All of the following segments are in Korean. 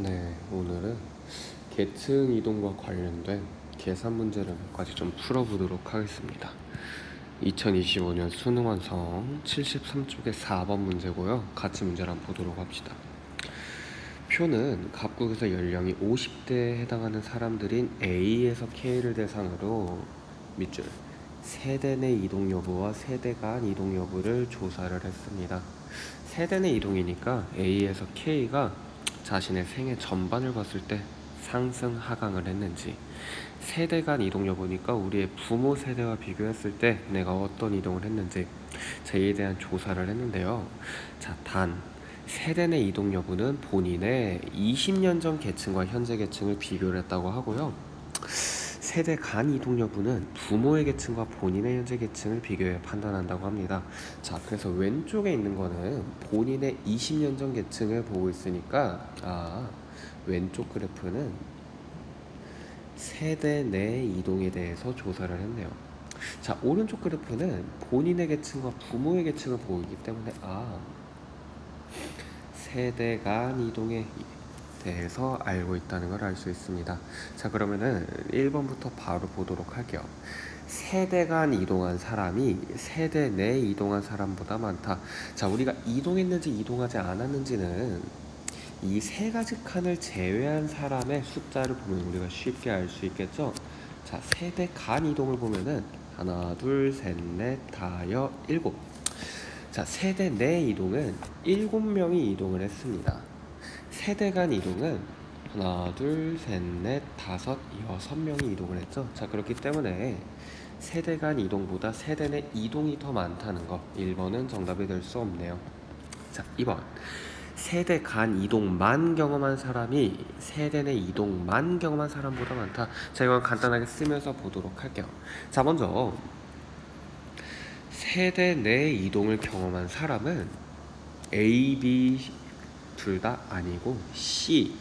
네, 오늘은 계층 이동과 관련된 계산 문제를 몇 가지 좀 풀어보도록 하겠습니다. 2025년 수능 완성 73쪽의 4번 문제고요. 같이 문제를 한번 보도록 합시다. 표는 각국에서 연령이 50대에 해당하는 사람들인 A에서 K를 대상으로 밑줄 세대 내 이동 여부와 세대 간 이동 여부를 조사를 했습니다. 세대 내 이동이니까 A에서 K가 자신의 생애 전반을 봤을 때 상승 하강을 했는지, 세대 간 이동 여부니까 우리의 부모 세대와 비교했을 때 내가 어떤 이동을 했는지 이에 대한 조사를 했는데요. 자, 단 세대 내 이동 여부는 본인의 20년 전 계층과 현재 계층을 비교를 했다고 하고요. 세대 간 이동 여부는 부모의 계층과 본인의 현재 계층을 비교해 판단한다고 합니다. 자, 그래서 왼쪽에 있는 거는 본인의 20년 전 계층을 보고 있으니까 왼쪽 그래프는 세대 내 이동에 대해서 조사를 했네요. 자, 오른쪽 그래프는 본인의 계층과 부모의 계층을 보고 있기 때문에 세대 간 이동에 대해서 알고 있다는 걸 알 수 있습니다. 자, 그러면은 1번부터 바로 보도록 할게요. 세대 간 이동한 사람이 세대 내 이동한 사람보다 많다. 자, 우리가 이동했는지 이동하지 않았는지는 이 세 가지 칸을 제외한 사람의 숫자를 보면 우리가 쉽게 알 수 있겠죠. 자, 세대 간 이동을 보면은 하나, 둘, 셋, 넷, 다, 여, 일곱. 자, 세대 내 이동은 7명이 이동을 했습니다. 세대 간 이동은 하나, 둘, 셋, 넷, 다섯, 6명이 이동을 했죠. 자, 그렇기 때문에 세대 간 이동보다 세대 내 이동이 더 많다는 거, 1번은 정답이 될 수 없네요. 자, 2번. 세대 간 이동만 경험한 사람이 세대 내 이동만 경험한 사람보다 많다. 자, 이건 간단하게 쓰면서 보도록 할게요. 자, 먼저 세대 내 이동을 경험한 사람은 A, B 둘 다 아니고 C,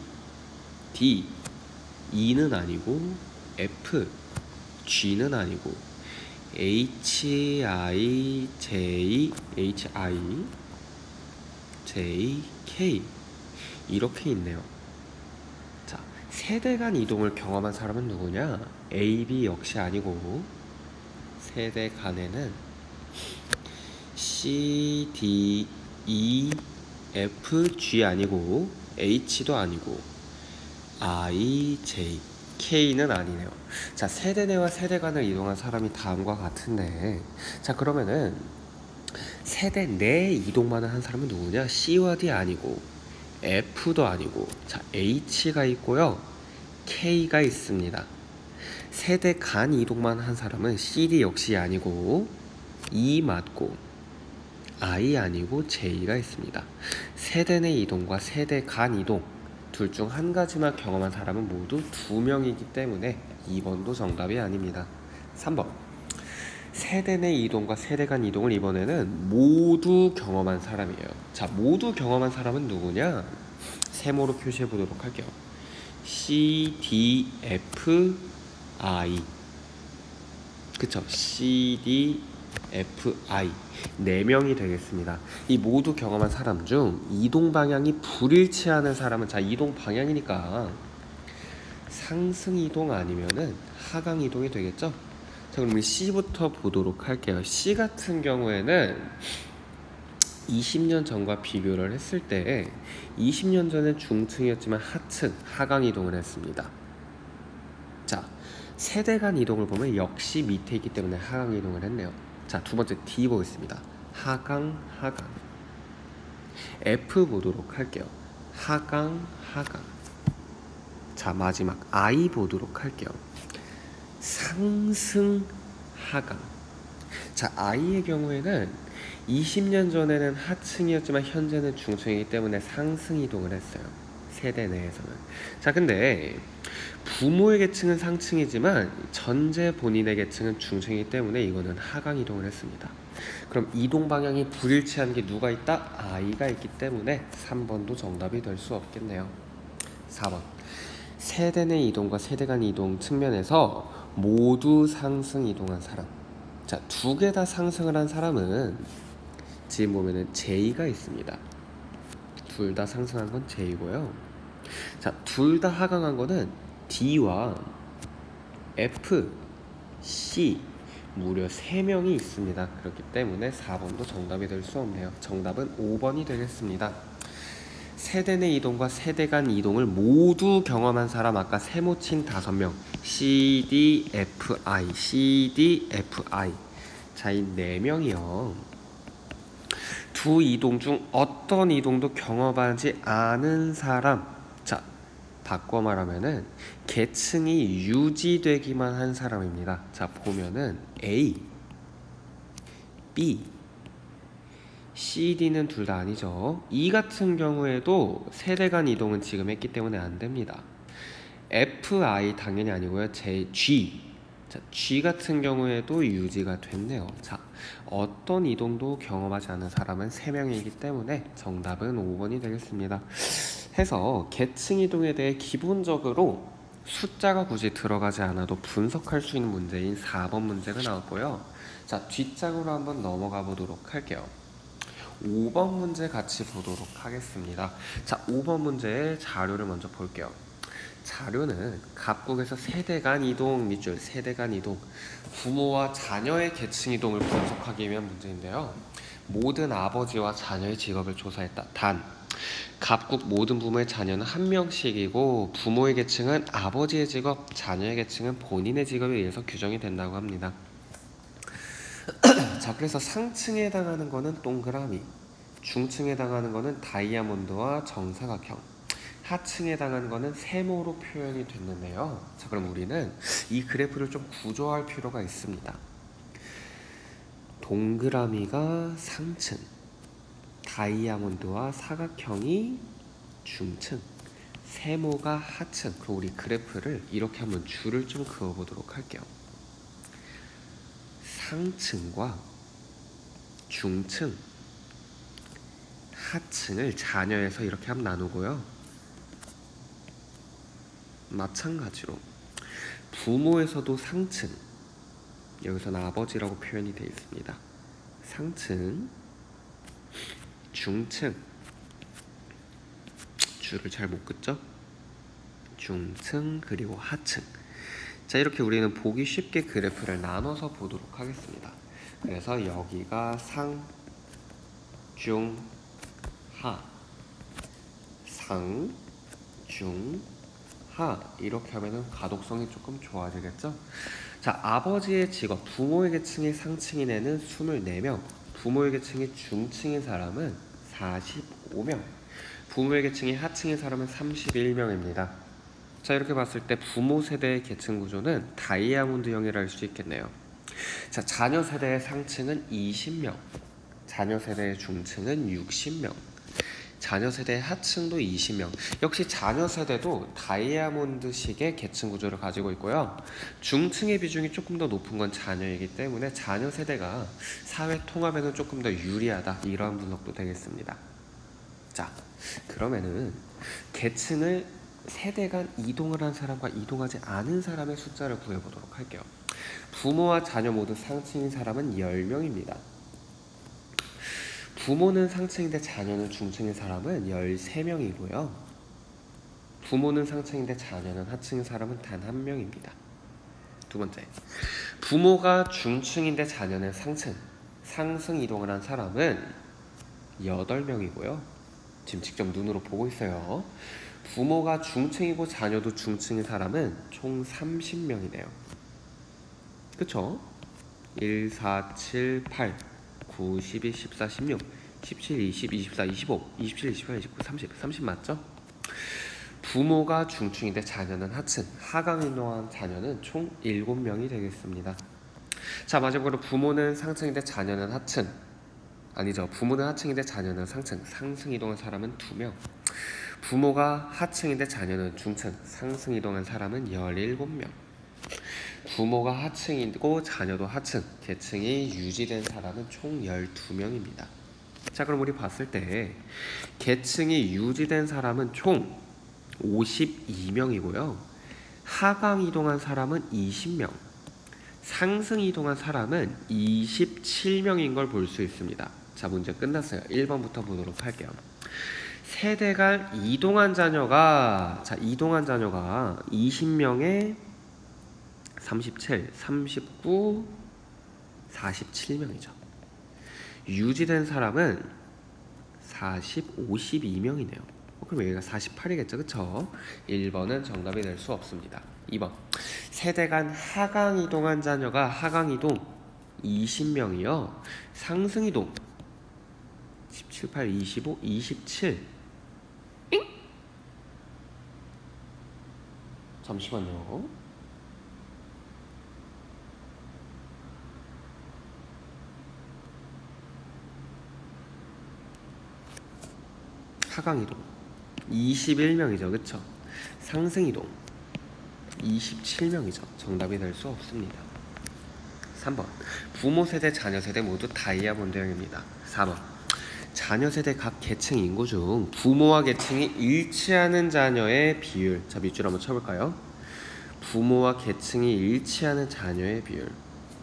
D, E는 아니고 F, G는 아니고 H, I, J, K 이렇게 있네요. 자, 세대 간 이동을 경험한 사람은 누구냐? A, B 역시 아니고 세대 간에는 C, D, E, F, G 아니고 H도 아니고 I, J, K는 아니네요. 자, 세대 내와 세대 간을 이동한 사람이 다음과 같은데, 자, 그러면은 세대 내 이동만 한 사람은 누구냐? C와 D 아니고 F도 아니고, 자, H가 있고요, K가 있습니다. 세대 간 이동만 한 사람은 CD 역시 아니고 E 맞고 I 아니고 J가 있습니다. 세대 내 이동과 세대 간 이동 둘 중 한 가지만 경험한 사람은 모두 2명이기 때문에 2번도 정답이 아닙니다. 3번. 세대 내 이동과 세대 간 이동을 이번에는 모두 경험한 사람이에요. 자, 모두 경험한 사람은 누구냐? 세모로 표시해 보도록 할게요. C, D, F, I. 그쵸? C, D, F, I 4명이 되겠습니다. 이 모두 경험한 사람 중 이동 방향이 불일치하는 사람은, 자, 이동 방향이니까 상승 이동 아니면은 하강 이동이 되겠죠? 자, 그럼 우리 C부터 보도록 할게요. C 같은 경우에는 20년 전과 비교를 했을 때 20년 전에 중층이었지만 하층, 하강 이동을 했습니다. 자, 세대 간 이동을 보면 역시 밑에 있기 때문에 하강 이동을 했네요. 자, 두 번째 D 보겠습니다. 하강, 하강. F 보도록 할게요. 하강, 하강. 자, 마지막 I 보도록 할게요. 상승, 하강. 자, I의 경우에는 20년 전에는 하층이었지만 현재는 중층이기 때문에 상승 이동을 했어요. 세대 내에서는. 자, 근데 부모의 계층은 상층이지만 전제 본인의 계층은 중층이기 때문에 이거는 하강 이동을 했습니다. 그럼 이동 방향이 불일치한 게 누가 있다? I가 있기 때문에 3번도 정답이 될 수 없겠네요. 4번. 세대 내 이동과 세대 간 이동 측면에서 모두 상승 이동한 사람. 자, 2개 다 상승을 한 사람은 지금 보면은 J가 있습니다. 둘 다 상승한 건 J고요. 자, 둘 다 하강한 거는 D와 F, C 무려 3명이 있습니다. 그렇기 때문에 4번도 정답이 될 수 없네요. 정답은 5번이 되겠습니다. 세대 내 이동과 세대 간 이동을 모두 경험한 사람 아까 세모친 5명 CDFI CDFI 자, 이 4명이요. 두 이동 중 어떤 이동도 경험하지 않은 사람. 자, 바꿔 말하면은 계층이 유지되기만 한 사람입니다. 자, 보면은 A, B, CD는 둘 다 아니죠. E 같은 경우에도 세대 간 이동은 지금 했기 때문에 안 됩니다. FI 당연히 아니고요. G. 자, G 같은 경우에도 유지가 됐네요. 자, 어떤 이동도 경험하지 않은 사람은 3명이기 때문에 정답은 5번이 되겠습니다. 해서 계층 이동에 대해 기본적으로 숫자가 굳이 들어가지 않아도 분석할 수 있는 문제인 4번 문제가 나왔고요. 자, 뒷장으로 한번 넘어가 보도록 할게요. 5번 문제 같이 보도록 하겠습니다. 자, 5번 문제의 자료를 먼저 볼게요. 자료는 각국에서 세대 간 이동, 밑줄 세대 간 이동, 부모와 자녀의 계층 이동을 분석하기 위한 문제인데요. 모든 아버지와 자녀의 직업을 조사했다. 단, 각국 모든 부모의 자녀는 1명씩이고 부모의 계층은 아버지의 직업, 자녀의 계층은 본인의 직업에 의해서 규정이 된다고 합니다. 자, 그래서 상층에 해당하는 거는 동그라미, 중층에 해당하는 거는 다이아몬드와 정사각형, 하층에 해당하는 거는 세모로 표현이 됐는데요. 자, 그럼 우리는 이 그래프를 좀 구조할 필요가 있습니다. 동그라미가 상층, 다이아몬드와 사각형이 중층, 세모가 하층. 그럼 우리 그래프를 이렇게 한번 줄을 좀 그어보도록 할게요. 상층과 중층, 하층을 자녀에서 이렇게 한번 나누고요. 마찬가지로 부모에서도 상층, 여기서는 아버지라고 표현이 되어 있습니다. 상층, 중층, 줄을 잘 못 긋죠? 중층, 그리고 하층. 자, 이렇게 우리는 보기 쉽게 그래프를 나눠서 보도록 하겠습니다. 그래서 여기가 상, 중, 하, 상, 중, 하. 이렇게 하면은 가독성이 조금 좋아지겠죠? 자, 아버지의 직업, 부모의 계층의 상층인 애는 24명, 부모의 계층이 중층인 사람은 45명, 부모의 계층이 하층인 사람은 31명입니다. 자, 이렇게 봤을 때 부모 세대의 계층 구조는 다이아몬드형이라 할 수 있겠네요. 자, 자녀 세대의 상층은 20명, 자녀 세대의 중층은 60명, 자녀 세대의 하층도 20명. 역시 자녀 세대도 다이아몬드식의 계층 구조를 가지고 있고요. 중층의 비중이 조금 더 높은 건 자녀이기 때문에 자녀 세대가 사회 통합에는 조금 더 유리하다. 이러한 분석도 되겠습니다. 자, 그러면은 계층을 세대 간 이동을 한 사람과 이동하지 않은 사람의 숫자를 구해보도록 할게요. 부모와 자녀 모두 상층인 사람은 10명입니다. 부모는 상층인데 자녀는 중층인 사람은 13명이고요. 부모는 상층인데 자녀는 하층인 사람은 단 1명입니다. 두 번째, 부모가 중층인데 자녀는 상층, 상승 이동을 한 사람은 8명이고요. 지금 직접 눈으로 보고 있어요. 부모가 중층이고 자녀도 중층인 사람은 총 30명이네요. 그쵸? 1, 4, 7, 8, 9, 12, 14, 16, 17, 20, 24, 25, 27, 28, 29, 30 맞죠? 부모가 중층인데 자녀는 하층, 하강 이동한 자녀는 총 7명이 되겠습니다. 자, 마지막으로 부모는 상층인데 자녀는 하층, 아니죠. 부모는 하층인데 자녀는 상층, 상승 이동한 사람은 2명. 부모가 하층인데 자녀는 중층, 상승 이동한 사람은 17명. 부모가 하층이고 자녀도 하층, 계층이 유지된 사람은 총 12명입니다. 자, 그럼 우리 봤을 때 계층이 유지된 사람은 총 52명이고요. 하강 이동한 사람은 20명, 상승 이동한 사람은 27명인 걸 볼 수 있습니다. 자, 문제 끝났어요. 1번부터 보도록 할게요. 세대 간 이동한 자녀가 20명에 37, 39, 47명이죠. 유지된 사람은 52명이네요. 그럼 여기가 48이겠죠, 그쵸? 1번은 정답이 될 수 없습니다. 2번 세대 간 하강 이동한 자녀가 하강 이동 20명이요. 상승 이동 17, 8, 25, 27. 잉? 잠시만요. 하강 이동 21명이죠, 그쵸? 상승 이동 27명이죠. 정답이 될 수 없습니다. 3번 부모 세대, 자녀 세대 모두 다이아몬드형입니다. 4번 자녀 세대 각 계층 인구 중 부모와 계층이 일치하는 자녀의 비율. 자, 밑줄 한번 쳐볼까요? 부모와 계층이 일치하는 자녀의 비율.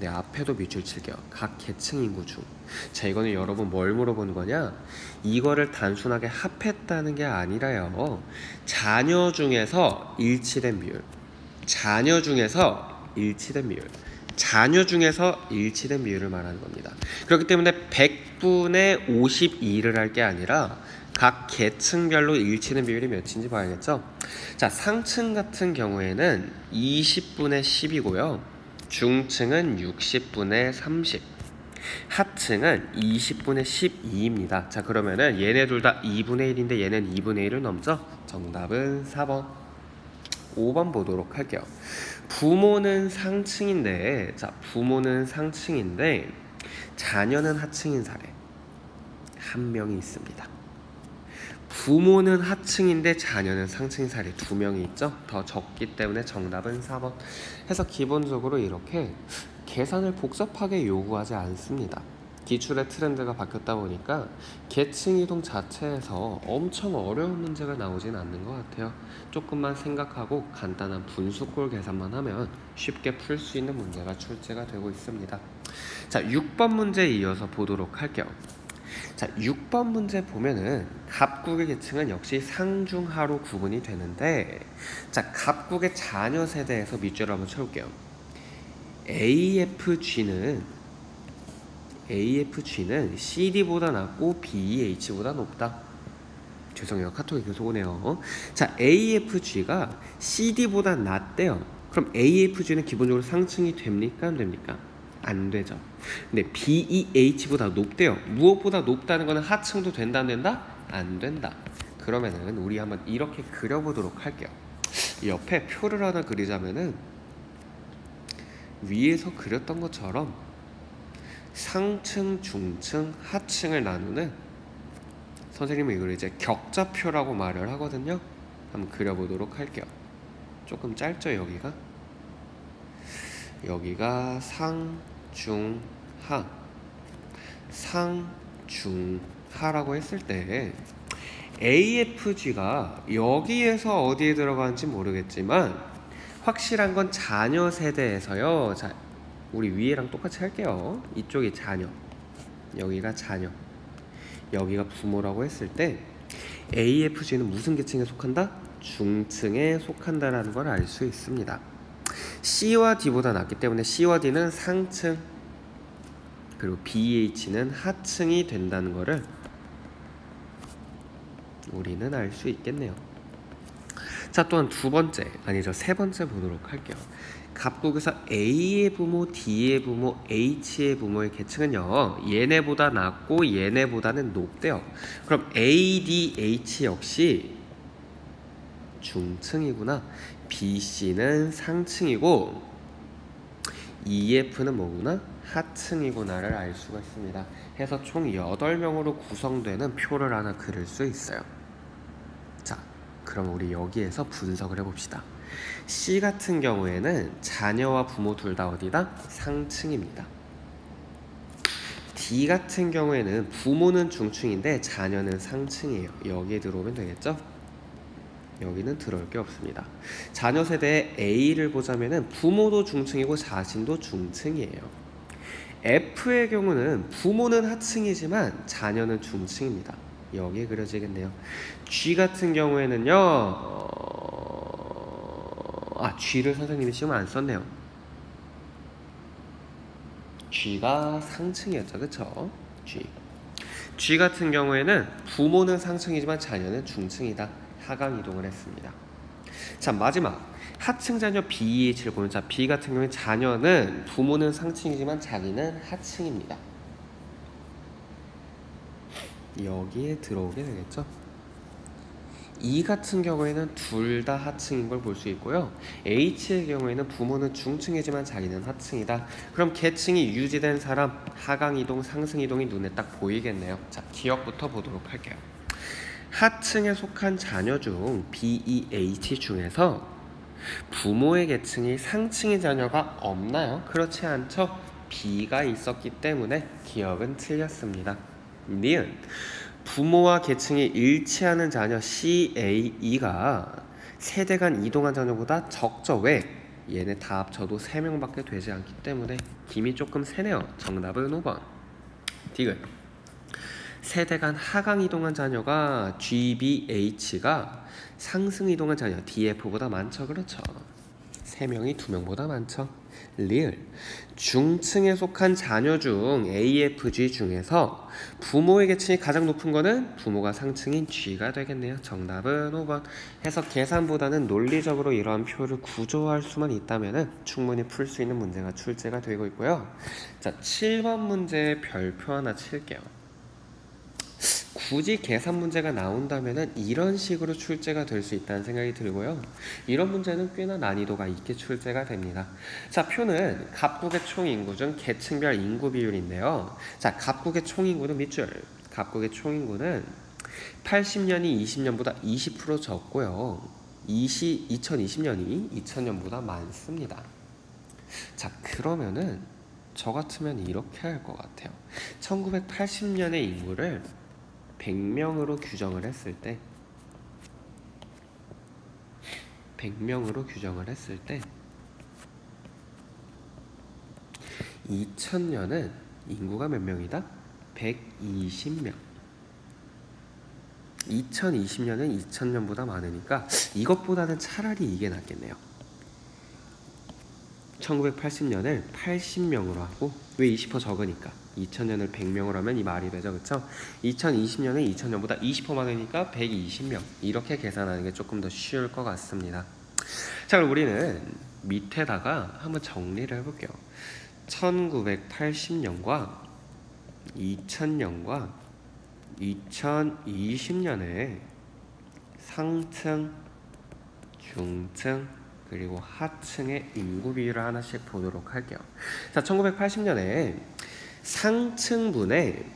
네, 앞에도 밑줄 칠게요. 각 계층 인구 중. 자, 이거는 여러분 뭘 물어보는 거냐? 이거를 단순하게 합했다는 게 아니라요. 자녀 중에서 일치된 비율. 자녀 중에서 일치된 비율. 자녀 중에서 일치된 비율을 말하는 겁니다. 그렇기 때문에 100분의 52를 할 게 아니라 각 계층별로 일치된 비율이 몇인지 봐야겠죠? 자, 상층 같은 경우에는 20분의 10이고요. 중층은 60분의 30. 하층은 20분의 12입니다. 자, 그러면은 얘네 둘 다 2분의 1인데 얘는 2분의 1을 넘죠? 정답은 4번. 5번 보도록 할게요. 부모는 상층인데, 자녀는 하층인 사례 한 명이 있습니다. 부모는 하층인데 자녀는 상층인 사례 2명이 있죠. 더 적기 때문에 정답은 4번. 해서 기본적으로 이렇게 계산을 복잡하게 요구하지 않습니다. 기출의 트렌드가 바뀌었다 보니까 계층 이동 자체에서 엄청 어려운 문제가 나오진 않는 것 같아요. 조금만 생각하고 간단한 분수꼴 계산만 하면 쉽게 풀 수 있는 문제가 출제가 되고 있습니다. 자, 6번 문제 이어서 보도록 할게요. 자, 6번 문제 보면은 갑국의 계층은 역시 상중하로 구분이 되는데, 자, 갑국의 자녀 세대에서 밑줄을 한번 쳐볼게요. AFG는 CD보다 낮고 BEH보다 높다. 죄송해요, 카톡이 계속 오네요. 자, AFG가 CD보다 낮대요. 그럼 AFG는 기본적으로 상층이 됩니까? 안 됩니까? 안 되죠. 근데 BEH보다 높대요. 무엇보다 높다는 거는 하층도 된다, 안 된다? 안 된다. 그러면은 우리 한번 이렇게 그려보도록 할게요. 옆에 표를 하나 그리자면은 위에서 그렸던 것처럼 상층, 중층, 하층을 나누는, 선생님은 이걸 이제 격자표라고 말을 하거든요. 한번 그려보도록 할게요. 조금 짧죠, 여기가 상, 중, 하. 상, 중, 하라고 했을 때 AFG가 여기에서 어디에 들어가는지 모르겠지만 확실한 건 자녀 세대에서요. 자, 우리 위에랑 똑같이 할게요. 이쪽이 자녀, 여기가 자녀, 여기가 부모라고 했을 때 AFG는 무슨 계층에 속한다? 중층에 속한다라는 걸 알 수 있습니다. C와 D보다 낮기 때문에 C와 D는 상층, 그리고 BH는 하층이 된다는 거를 우리는 알 수 있겠네요. 자, 또한 세 번째 보도록 할게요. 갑국에서 A의 부모, D의 부모, H의 부모의 계층은요, 얘네보다 낮고 얘네보다는 높대요. 그럼 A, D, H 역시 중층이구나. B, C는 상층이고 EF는 뭐구나? 하층이구나를 알 수가 있습니다. 해서 총 8명으로 구성되는 표를 하나 그릴 수 있어요. 자, 그럼 우리 여기에서 분석을 해봅시다. C 같은 경우에는 자녀와 부모 둘 다 어디다? 상층입니다. D 같은 경우에는 부모는 중층인데 자녀는 상층이에요. 여기에 들어오면 되겠죠? 여기는 들어올 게 없습니다. 자녀 세대의 A를 보자면은 부모도 중층이고 자신도 중층이에요. F의 경우는 부모는 하층이지만 자녀는 중층입니다. 여기에 그려지겠네요. G 같은 경우에는요, G를 선생님이 시험 안 썼네요. G가 상층이었죠, 그쵸? G 같은 경우에는 부모는 상층이지만 자녀는 중층이다. 하강 이동을 했습니다. 자, 마지막 하층 자녀 BH를 보면, 자, B 같은 경우에 자녀는 부모는 상층이지만 자기는 하층입니다. 여기에 들어오게 되겠죠. E 같은 경우에는 둘 다 하층인 걸 볼 수 있고요. H의 경우에는 부모는 중층이지만 자기는 하층이다. 그럼 계층이 유지된 사람 하강 이동, 상승 이동이 눈에 딱 보이겠네요. 자, 기억부터 보도록 할게요. 하층에 속한 자녀 중 B, E, H 중에서 부모의 계층이 상층의 자녀가 없나요? 그렇지 않죠. B가 있었기 때문에 기억은 틀렸습니다. 니은 부모와 계층이 일치하는 자녀 C, A, E가 세대 간 이동한 자녀보다 적죠. 왜? 얘네 다 합쳐도 3명밖에 되지 않기 때문에 김이 조금 세네요. 정답은 5번. 디귿 세대 간 하강 이동한 자녀가 G, B, H가 상승 이동한 자녀 DF보다 많죠. 그렇죠. 3명이 2명보다 많죠. 리을 중층에 속한 자녀 중 AFG 중에서 부모의 계층이 가장 높은 거는 부모가 상층인 G가 되겠네요. 정답은 5번. 해서 계산보다는 논리적으로 이러한 표를 구조화할 수만 있다면 충분히 풀 수 있는 문제가 출제가 되고 있고요. 자, 7번 문제 별표 하나 칠게요. 굳이 계산 문제가 나온다면 이런 식으로 출제가 될 수 있다는 생각이 들고요. 이런 문제는 꽤나 난이도가 있게 출제가 됩니다. 자, 표는 갑국의 총인구 중 계층별 인구 비율인데요. 자, 갑국의 총인구는 밑줄. 갑국의 총인구는 80년이 20년보다 20% 적고요. 2020년이 2000년보다 많습니다. 자, 그러면은 저 같으면 이렇게 할 것 같아요. 1980년의 인구를 100명으로 규정을 했을 때 2000년은 인구가 몇 명이다? 120명. 2020년은 2000년보다 많으니까 이것보다는 차라리 이게 낫겠네요. 1980년을 80명으로 하고, 왜 20% 적으니까 2000년을 100명으로 하면 이 말이 되죠. 그쵸? 2020년은 2000년보다 20% 많으니까 120명. 이렇게 계산하는 게 조금 더 쉬울 것 같습니다. 자, 그럼 우리는 밑에다가 한번 정리를 해볼게요. 1980년과 2000년과 2020년에 상층, 중층, 그리고 하층의 인구 비율을 하나씩 보도록 할게요. 자, 1980년에 상층분의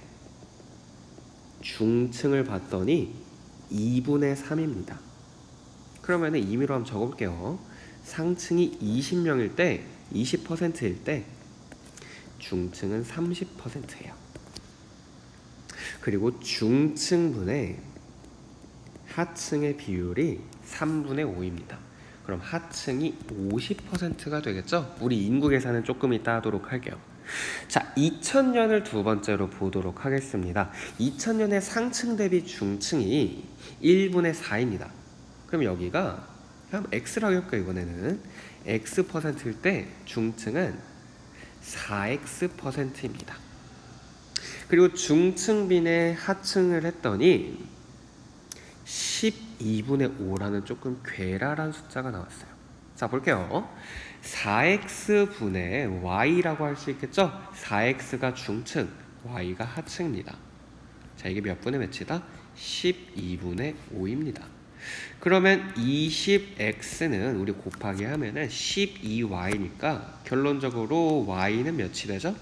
중층을 봤더니 2분의 3입니다. 그러면 임의로 한번 적어볼게요. 상층이 20명일 때 20%일 때 중층은 30%예요. 그리고 중층분의 하층의 비율이 3분의 5입니다. 그럼 하층이 50%가 되겠죠? 우리 인구 계산은 조금 이따 하도록 할게요. 자, 2000년을 두 번째로 보도록 하겠습니다. 2000년의 상층 대비 중층이 1분의 4입니다. 그럼 여기가 한번 X라고 해볼까요? 이번에는 X%일 때 중층은 4X%입니다. 그리고 중층빈의 하층을 했더니 12분의 5라는 조금 괴랄한 숫자가 나왔어요. 자, 볼게요. 4x분의 y라고 할 수 있겠죠? 4x가 중층, y가 하층입니다. 자, 이게 몇 분의 몇이다? 12분의 5입니다. 그러면 20x는 우리 곱하기 하면은 12y니까 결론적으로 y는 몇이 되죠?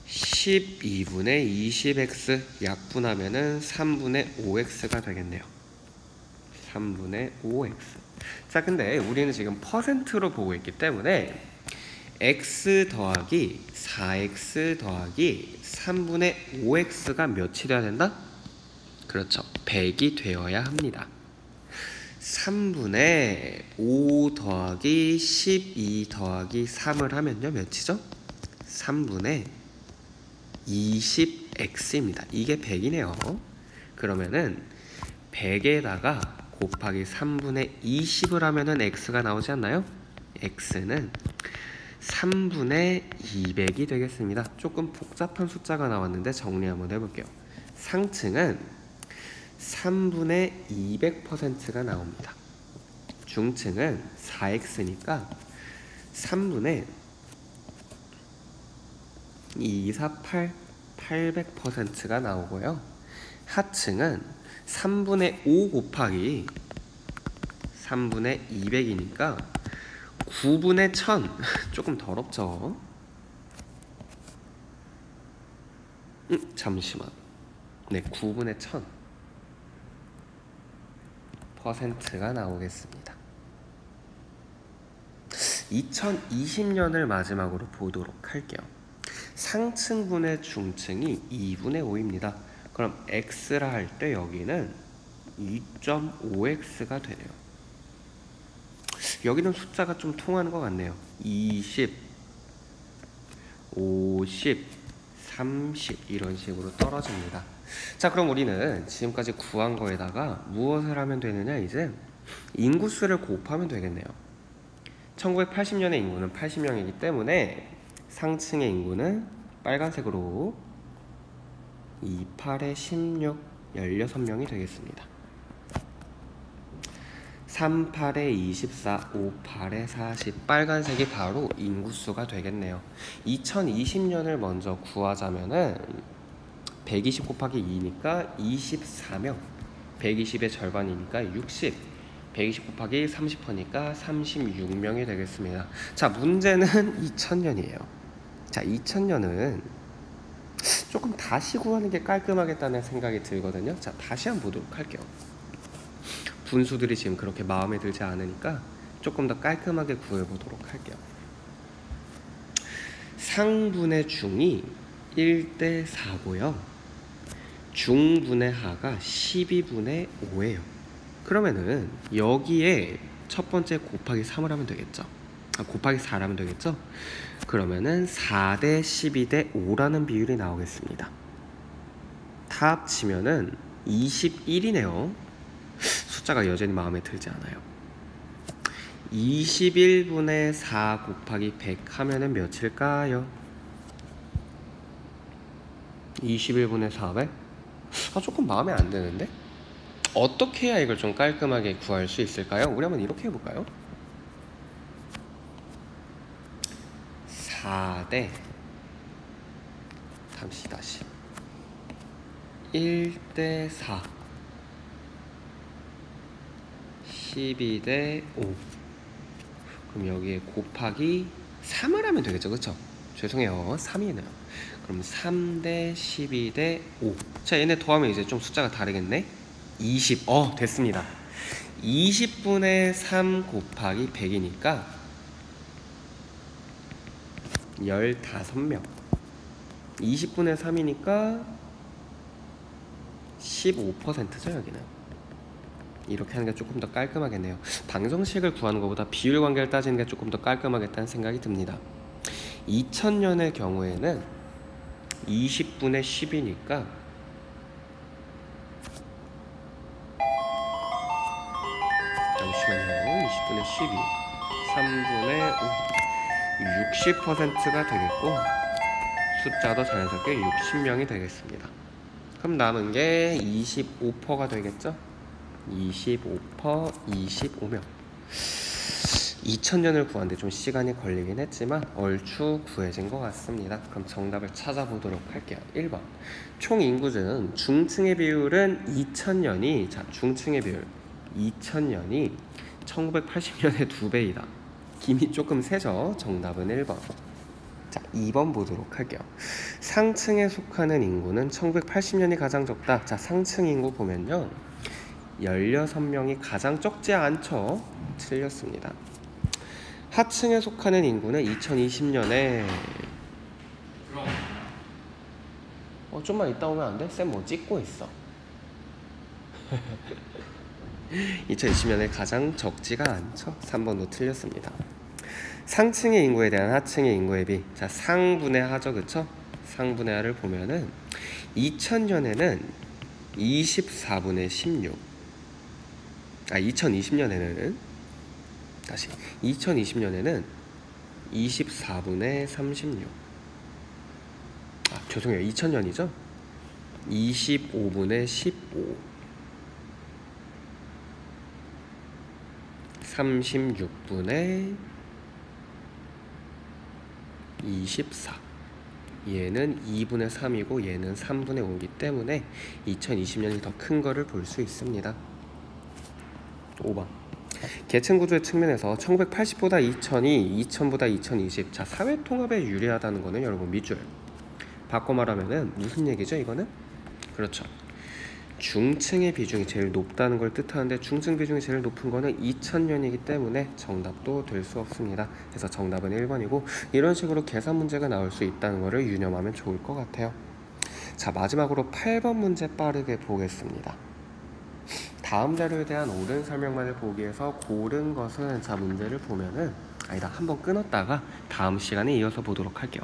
12분의 20x 약분하면은 3분의 5x가 되겠네요. 3분의 5x. 자, 근데 우리는 지금 퍼센트로 보고 있기 때문에 x 더하기 4x 더하기 3분의 5x가 몇이 되어야 된다? 그렇죠. 100이 되어야 합니다. 3분의 5 더하기 12 더하기 3을 하면요, 몇이죠? 3분의 20 x입니다. 이게 100이네요. 그러면은 100에다가 곱하기 3분의 20을 하면은 x가 나오지 않나요? x는 3분의 200이 되겠습니다. 조금 복잡한 숫자가 나왔는데 정리 한번 해볼게요. 상층은 3분의 200%가 나옵니다. 중층은 4x니까 3분의 248 800%가 나오고요. 하층은 3분의 5 곱하기 3분의 200이니까 9분의 1000 조금 더럽죠? 잠시만. 네, 9분의 1000%가 나오겠습니다. 2020년을 마지막으로 보도록 할게요. 상층분의 중층이 2분의 5입니다. 그럼 x라 할 때 여기는 2.5x가 되네요. 여기는 숫자가 좀 통하는 것 같네요. 20, 50, 30 이런 식으로 떨어집니다. 자, 그럼 우리는 지금까지 구한 거에다가 무엇을 하면 되느냐? 이제 인구수를 곱하면 되겠네요. 1980년의 인구는 80명이기 때문에 상층의 인구는 빨간색으로 2, 8에 16, 16명이 되겠습니다. 3, 8에 24, 5, 8에 40 빨간색이 바로 인구수가 되겠네요. 2020년을 먼저 구하자면은 120 곱하기 2니까 24명, 120의 절반이니까 60, 120 곱하기 30%니까 36명이 되겠습니다. 자, 문제는 2000년이에요. 자, 2000년은 조금 다시 구하는 게 깔끔하겠다는 생각이 들거든요. 자, 다시 한번 보도록 할게요. 분수들이 지금 그렇게 마음에 들지 않으니까 조금 더 깔끔하게 구해보도록 할게요. 상분의 중이 1대 4고요. 중분의 하가 12분의 5예요. 그러면은 여기에 첫 번째 곱하기 3을 하면 되겠죠. 곱하기 4를 하면 되겠죠. 그러면은 4대 12대 5라는 비율이 나오겠습니다. 다 합치면은 21이네요. 숫자가 여전히 마음에 들지 않아요. 21분의 4 곱하기 100 하면은 몇일까요? 21분의 400? 조금 마음에 안 드는데? 어떻게 해야 이걸 좀 깔끔하게 구할 수 있을까요? 우리 한번 이렇게 해볼까요? 4대 다시 1대 4 12대 5 그럼 여기에 곱하기 3을 하면 되겠죠, 그쵸? 죄송해요, 3이네요. 그럼 3대 12대 5. 자, 얘네 더하면 이제 좀 숫자가 다르겠네. 20. 됐습니다. 20분의 3 곱하기 100이니까 15명. 20분의 3이니까 15%죠, 여기는. 이렇게 하는 게 조금 더 깔끔하겠네요. 방정식을 구하는 것보다 비율 관계를 따지는 게 조금 더 깔끔하겠다는 생각이 듭니다. 2000년의 경우에는 20분의 10이니까 잠시만요. 20분의 12 3분의 5 60%가 되겠고 숫자도 자연스럽게 60명이 되겠습니다. 그럼 남은 게 25%가 되겠죠? 25%, 25명. 2000년을 구하는데 좀 시간이 걸리긴 했지만 얼추 구해진 것 같습니다. 그럼 정답을 찾아보도록 할게요. 1번 총 인구 중 중층의 비율은 2000년이 중층의 비율 2000년이 1980년의 2배이다. 김이 조금 세죠? 정답은 1번. 자, 2번 보도록 할게요. 상층에 속하는 인구는 1980년이 가장 적다. 자, 상층 인구 보면요 16명이 가장 적지 않죠? 틀렸습니다. 하층에 속하는 인구는 2020년에 좀만 이따 오면 안 돼? 쌤 뭐 찍고 있어. 2020년에 가장 적지가 않죠? 3번도 틀렸습니다. 상층의 인구에 대한 하층의 인구의 비. 자, 상분의 하죠, 그쵸? 상분의 하를 보면은 2000년에는 24분의 16. 2020년에는 다시 2020년에는 24분의 36. 죄송해요. 2000년이죠? 25분의 15. 36분의 24. 얘는 2분의 3이고 얘는 3분의 5이기 때문에 2020년이 더 큰 거를 볼 수 있습니다. 5번. 계층 구조의 측면에서 1980보다 2000이 2000보다 2020. 자, 사회 통합에 유리하다는 거는 여러분 밑줄. 바꿔 말하면은 무슨 얘기죠, 이거는? 그렇죠. 중층의 비중이 제일 높다는 걸 뜻하는데 중층 비중이 제일 높은 거는 2000년이기 때문에 정답도 될 수 없습니다. 그래서 정답은 1번이고 이런 식으로 계산 문제가 나올 수 있다는 거를 유념하면 좋을 것 같아요. 자, 마지막으로 8번 문제 빠르게 보겠습니다. 다음 자료에 대한 옳은 설명만을 보기 위해서 고른 것은 자 문제를 보면은 한번 끊었다가 다음 시간에 이어서 보도록 할게요.